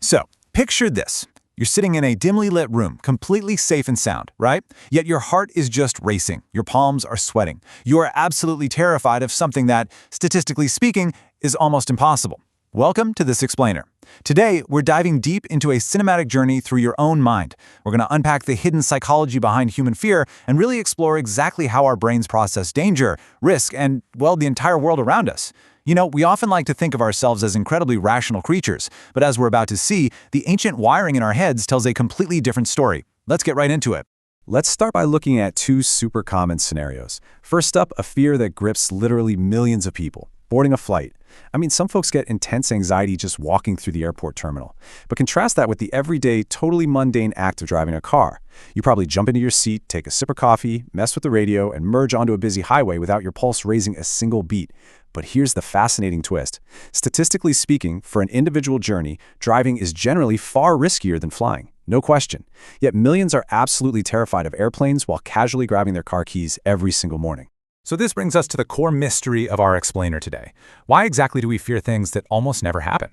So, picture this. You're sitting in a dimly lit room, completely safe and sound, right? Yet your heart is just racing. Your palms are sweating. You are absolutely terrified of something that, statistically speaking, is almost impossible. Welcome to This Explainer. Today, we're diving deep into a cinematic journey through your own mind. We're going to unpack the hidden psychology behind human fear and really explore exactly how our brains process danger, risk, and, well, the entire world around us. You know, we often like to think of ourselves as incredibly rational creatures, but as we're about to see, the ancient wiring in our heads tells a completely different story. Let's get right into it. Let's start by looking at two super common scenarios. First up, a fear that grips literally millions of people. Boarding a flight. I mean, some folks get intense anxiety just walking through the airport terminal. But contrast that with the everyday, totally mundane act of driving a car. You probably jump into your seat, take a sip of coffee, mess with the radio, and merge onto a busy highway without your pulse raising a single beat. But here's the fascinating twist. Statistically speaking, for an individual journey, driving is generally far riskier than flying. No question. Yet millions are absolutely terrified of airplanes while casually grabbing their car keys every single morning. So this brings us to the core mystery of our explainer today. Why exactly do we fear things that almost never happen?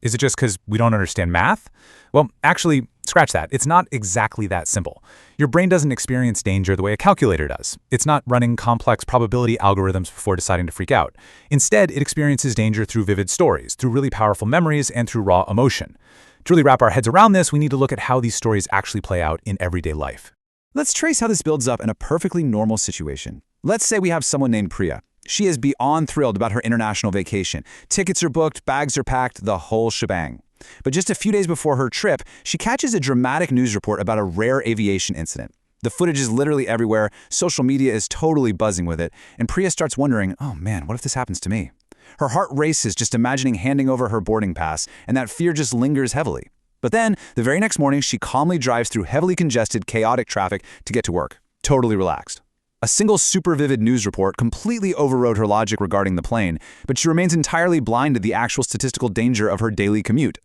Is it just because we don't understand math? Well, actually, scratch that. It's not exactly that simple. Your brain doesn't experience danger the way a calculator does. It's not running complex probability algorithms before deciding to freak out. Instead, it experiences danger through vivid stories, through really powerful memories, and through raw emotion. To really wrap our heads around this, we need to look at how these stories actually play out in everyday life. Let's trace how this builds up in a perfectly normal situation. Let's say we have someone named Priya. She is beyond thrilled about her international vacation. Tickets are booked, bags are packed, the whole shebang. But just a few days before her trip, she catches a dramatic news report about a rare aviation incident. The footage is literally everywhere, social media is totally buzzing with it, and Priya starts wondering, oh man, what if this happens to me? Her heart races just imagining handing over her boarding pass, and that fear just lingers heavily. But then, the very next morning, she calmly drives through heavily congested, chaotic traffic to get to work, totally relaxed. A single super vivid news report completely overrode her logic regarding the plane, but she remains entirely blind to the actual statistical danger of her daily commute.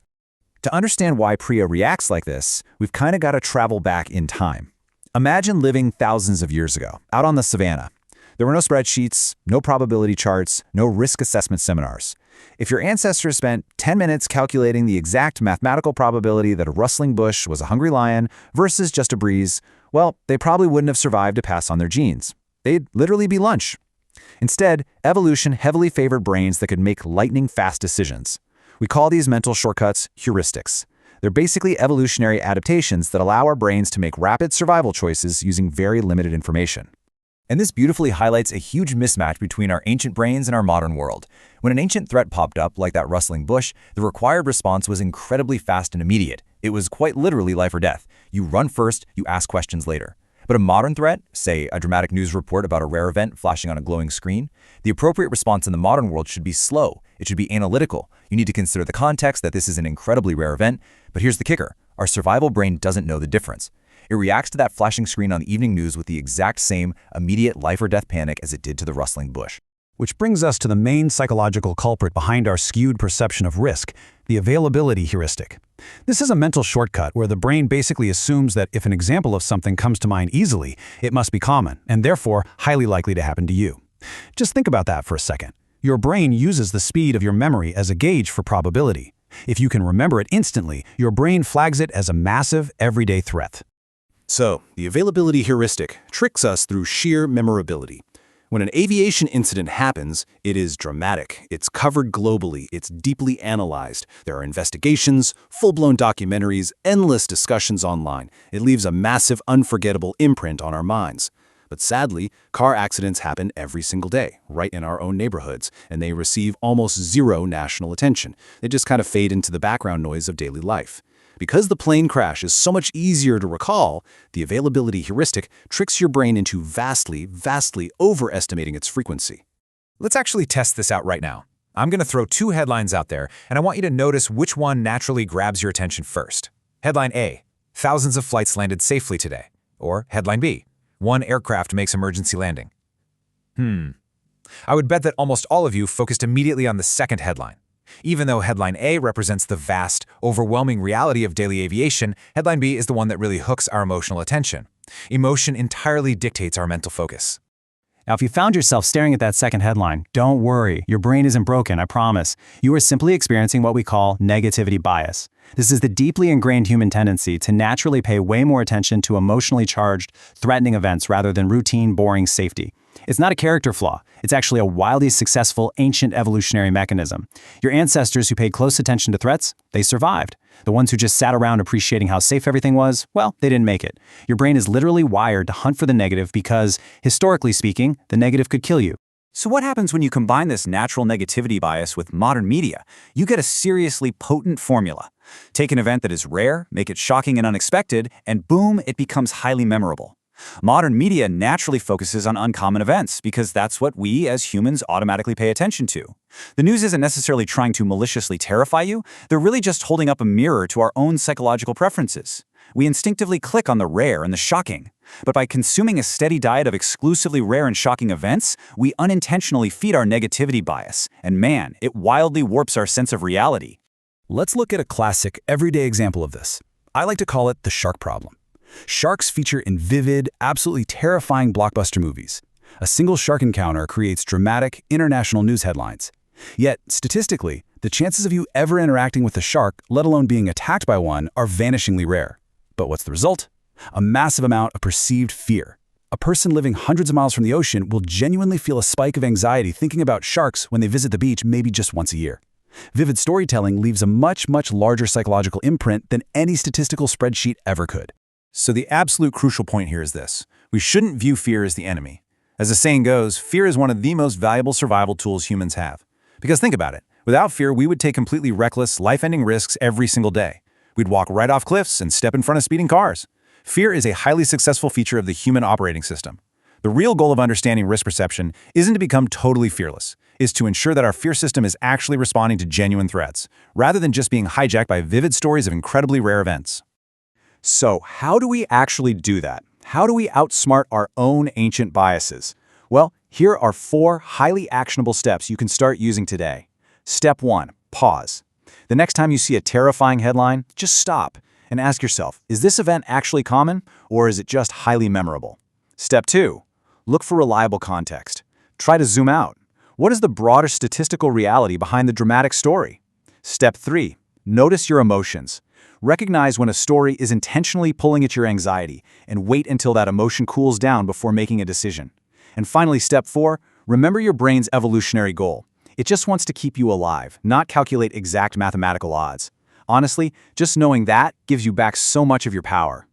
To understand why Priya reacts like this, we've kind of got to travel back in time. Imagine living thousands of years ago, out on the savannah. There were no spreadsheets, no probability charts, no risk assessment seminars. If your ancestors spent 10 minutes calculating the exact mathematical probability that a rustling bush was a hungry lion versus just a breeze, well, they probably wouldn't have survived to pass on their genes. They'd literally be lunch. Instead, evolution heavily favored brains that could make lightning-fast decisions. We call these mental shortcuts heuristics. They're basically evolutionary adaptations that allow our brains to make rapid survival choices using very limited information. And this beautifully highlights a huge mismatch between our ancient brains and our modern world. When an ancient threat popped up, like that rustling bush, the required response was incredibly fast and immediate. It was quite literally life or death. You run first, you ask questions later. But a modern threat, say a dramatic news report about a rare event flashing on a glowing screen, the appropriate response in the modern world should be slow. It should be analytical. You need to consider the context that this is an incredibly rare event. But here's the kicker. Our survival brain doesn't know the difference. It reacts to that flashing screen on the evening news with the exact same immediate life or death panic as it did to the rustling bush. Which brings us to the main psychological culprit behind our skewed perception of risk, the availability heuristic. This is a mental shortcut where the brain basically assumes that if an example of something comes to mind easily, it must be common, and therefore highly likely to happen to you. Just think about that for a second. Your brain uses the speed of your memory as a gauge for probability. If you can remember it instantly, your brain flags it as a massive, everyday threat. So, the availability heuristic tricks us through sheer memorability. When an aviation incident happens, it is dramatic. It's covered globally. It's deeply analyzed. There are investigations, full-blown documentaries, endless discussions online. It leaves a massive, unforgettable imprint on our minds. But sadly, car accidents happen every single day, right in our own neighborhoods, and they receive almost zero national attention. They just kind of fade into the background noise of daily life. Because the plane crash is so much easier to recall, the availability heuristic tricks your brain into vastly overestimating its frequency. Let's actually test this out right now. I'm going to throw two headlines out there, and I want you to notice which one naturally grabs your attention first. Headline A, thousands of flights landed safely today. Or headline B, one aircraft makes emergency landing. I would bet that almost all of you focused immediately on the second headline. Even though headline A represents the vast, overwhelming reality of daily aviation, headline B is the one that really hooks our emotional attention. Emotion entirely dictates our mental focus. Now, if you found yourself staring at that second headline, don't worry, your brain isn't broken, I promise. You are simply experiencing what we call negativity bias. This is the deeply ingrained human tendency to naturally pay way more attention to emotionally charged, threatening events rather than routine, boring safety. It's not a character flaw. It's actually a wildly successful ancient evolutionary mechanism. Your ancestors who paid close attention to threats, they survived. The ones who just sat around appreciating how safe everything was, well, they didn't make it. Your brain is literally wired to hunt for the negative because, historically speaking, the negative could kill you. So what happens when you combine this natural negativity bias with modern media? You get a seriously potent formula. Take an event that is rare, make it shocking and unexpected, and boom, it becomes highly memorable. Modern media naturally focuses on uncommon events because that's what we as humans automatically pay attention to. The news isn't necessarily trying to maliciously terrify you, they're really just holding up a mirror to our own psychological preferences. We instinctively click on the rare and the shocking. But by consuming a steady diet of exclusively rare and shocking events, we unintentionally feed our negativity bias, and man, it wildly warps our sense of reality. Let's look at a classic, everyday example of this. I like to call it the shark problem. Sharks feature in vivid, absolutely terrifying blockbuster movies. A single shark encounter creates dramatic, international news headlines. Yet, statistically, the chances of you ever interacting with a shark, let alone being attacked by one, are vanishingly rare. But what's the result? A massive amount of perceived fear. A person living hundreds of miles from the ocean will genuinely feel a spike of anxiety thinking about sharks when they visit the beach maybe just once a year. Vivid storytelling leaves a much, much larger psychological imprint than any statistical spreadsheet ever could. So the absolute crucial point here is this. We shouldn't view fear as the enemy. As the saying goes, fear is one of the most valuable survival tools humans have. Because think about it. Without fear, we would take completely reckless, life-ending risks every single day. We'd walk right off cliffs and step in front of speeding cars. Fear is a highly successful feature of the human operating system. The real goal of understanding risk perception isn't to become totally fearless. Is to ensure that our fear system is actually responding to genuine threats, rather than just being hijacked by vivid stories of incredibly rare events. So, how do we actually do that? How do we outsmart our own ancient biases? Well, here are 4 highly actionable steps you can start using today. Step 1. Pause. The next time you see a terrifying headline, just stop and ask yourself, is this event actually common, or is it just highly memorable? Step 2. Look for reliable context. Try to zoom out. What is the broader statistical reality behind the dramatic story? Step 3. Notice your emotions. Recognize when a story is intentionally pulling at your anxiety and wait until that emotion cools down before making a decision. And finally, step 4, remember your brain's evolutionary goal. It just wants to keep you alive, not calculate exact mathematical odds. Honestly, just knowing that gives you back so much of your power.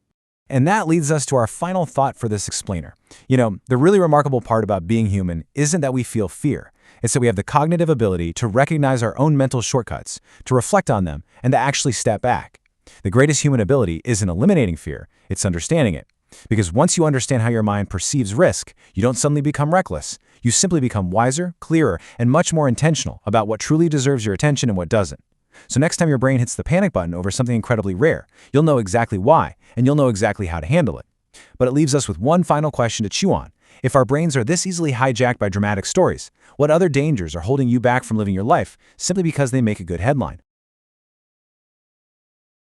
And that leads us to our final thought for this explainer. The really remarkable part about being human isn't that we feel fear. It's that we have the cognitive ability to recognize our own mental shortcuts, to reflect on them, and to actually step back. The greatest human ability isn't eliminating fear, it's understanding it. Because once you understand how your mind perceives risk, you don't suddenly become reckless. You simply become wiser, clearer, and much more intentional about what truly deserves your attention and what doesn't. So next time your brain hits the panic button over something incredibly rare, you'll know exactly why, and you'll know exactly how to handle it. But it leaves us with one final question to chew on. If our brains are this easily hijacked by dramatic stories, what other dangers are holding you back from living your life simply because they make a good headline?